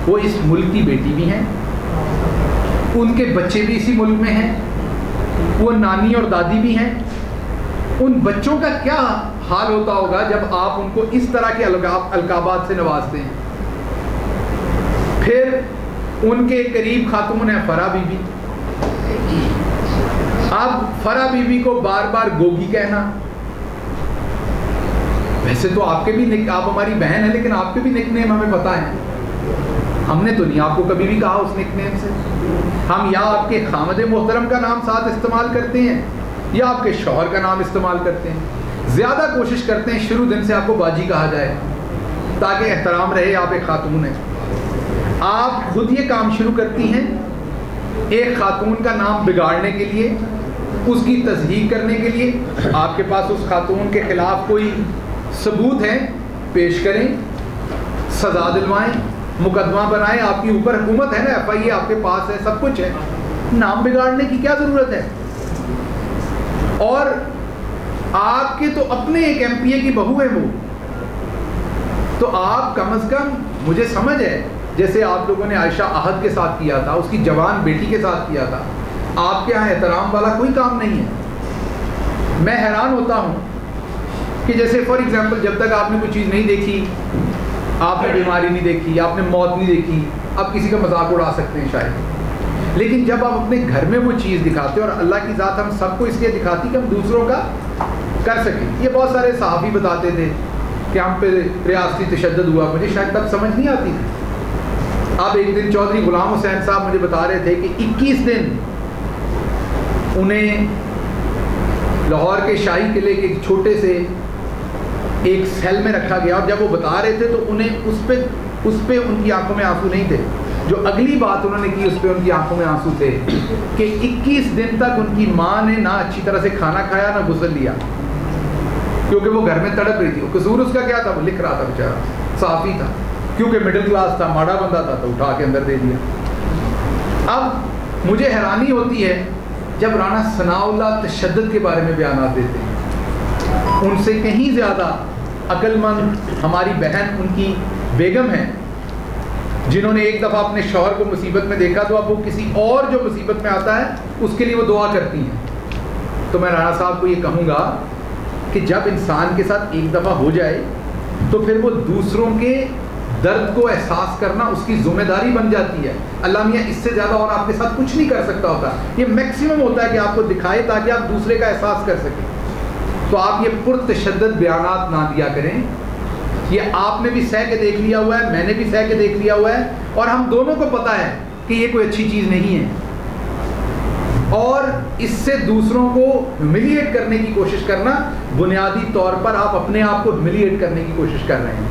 وہ اس ملک کی بیٹی بھی ہیں, ان کے بچے بھی اسی ملک میں ہیں, وہ نانی اور دادی بھی ہیں. ان بچوں کا کیا حال ہوتا ہوگا جب آپ ان کو اس طرح کے القابات سے نوازتے ہیں. پھر ان کے قریب خاتون ہے فرح بی بی. اب فرح بی بی کو بار بار گوگی کہنا, ویسے تو آپ کے بھی آپ ہماری بہن ہیں لیکن آپ کے بھی نک نیم ہمیں پتہ ہے, ہم نے تو نہیں آپ کو کبھی بھی کہا اس نک نیم سے. ہم یا آپ کے خامد محترم کا نام ساتھ استعمال کرتے ہیں یا آپ کے شوہر کا نام استعمال کرتے ہیں. زیادہ کوشش کرتے ہیں شروع دن سے آپ کو باجی کہا جائے تاکہ احترام رہے, آپ ایک خاتون ہیں. آپ خود یہ کام شروع کرتی ہیں ایک خاتون کا نام بگاڑنے کے لیے, اس کی تصحیح کرنے کے لیے. آپ کے پاس اس خاتون کے خلاف کوئی ثبوت ہے, پیش کریں, سزا دلوائیں, مقدمہ بنائیں. آپ کی اوپر حکومت ہے نا, ایف آئی اے آپ کے پاس ہے, سب کچھ ہے. نام بگاڑنے کی کیا ضرورت ہے؟ اور آپ کے تو اپنے ایک ایم پی اے کی بہو ہے وہ, تو آپ کم از کم, مجھے سمجھ ہے جیسے آپ لوگوں نے عائشہ احد کے ساتھ کیا تھا, اس کی جوان بیٹی کے ساتھ کیا تھا, آپ کے یہاں احترام والا کوئی کام نہیں ہے. میں حیران ہوتا ہوں کہ جیسے فار ایگزامپل جب تک آپ نے کوئی چیز نہیں دیکھی, آپ نے بیماری نہیں دیکھی, آپ نے موت نہیں دیکھی, آپ کسی کا مذاق اڑا سکتے ہیں شاید, لیکن جب آپ اپنے گھر میں وہ چیز دکھاتے, اور اللہ کی ذات ہم سب کو اس لیے دکھاتی کہ ہم دوسروں کا کر سکیں. یہ بہت سارے صحابی بتاتے تھے کہ ہم پہ ریاستی تشدد ہوا, مجھے شاید تب سمجھ نہیں آتی تھی. اب ایک دن چودھری غلام حسین صاحب مجھے بتا رہے تھے کہ 21 دن انہیں لاہور کے شاہی قلعے کے ایک چھوٹے سے ایک سیل میں رکھا گیا, اور جب وہ بتا رہے تھے تو انہیں اس پہ ان کی آنکھوں میں آنسو نہیں تھے. جو اگلی بات انہوں نے کی اس پہ ان کی آنکھوں میں آنسو تھے کہ 21 دن تک ان کی ماں نے نہ اچھی طرح سے کھانا کھایا نہ غسل لیا, کیونکہ وہ گھر میں تڑپ رہی تھی. وہ قصور اس کا کیا تھا؟ وہ لکھ رہا تھا بیچارہ, صحافی تھا, کیونکہ مڈل کلاس تھا, ماڑا بندہ تھا, تو اٹھا کے اندر دے دیا. اب مجھے حیرانی ہوتی ہے جب رانا ثناء اللہ تشدد کے بارے میں بیانات دیتے ہیں. ان سے کہیں زیادہ عقل مند ہماری بہن ان کی بیگم ہیں, جنہوں نے ایک دفعہ اپنے شوہر کو مصیبت میں دیکھا تو اب وہ کسی اور جو مصیبت میں آتا ہے اس کے لیے وہ دعا کرتی ہیں. تو میں رانا صاحب کو یہ کہوں گا کہ جب انسان کے ساتھ ایک دفعہ ہو جائے تو پھر وہ دوسروں کے درد کو احساس کرنا اس کی ذمہ داری بن جاتی ہے. اللہ میاں اس سے زیادہ اور آپ کے ساتھ کچھ نہیں کر سکتا ہوتا. یہ میکسیمم ہوتا ہے کہ آپ کو دکھائے تاکہ آپ دوسرے کا احساس کر سکیں. تو آپ یہ پرتشدد بیانات نہ دیا کریں. یہ آپ نے بھی سہ کے دیکھ لیا ہوا ہے, میں نے بھی سہ کے دیکھ لیا ہوا ہے, اور ہم دونوں کو پتہ ہے کہ یہ کوئی اچھی چیز نہیں ہے. اور اس سے دوسروں کو ہیوملیٹ کرنے کی کوشش کرنا, بنیادی طور پر آپ اپنے آپ کو ہیوملیٹ کرنے کی کوشش کر رہے ہیں.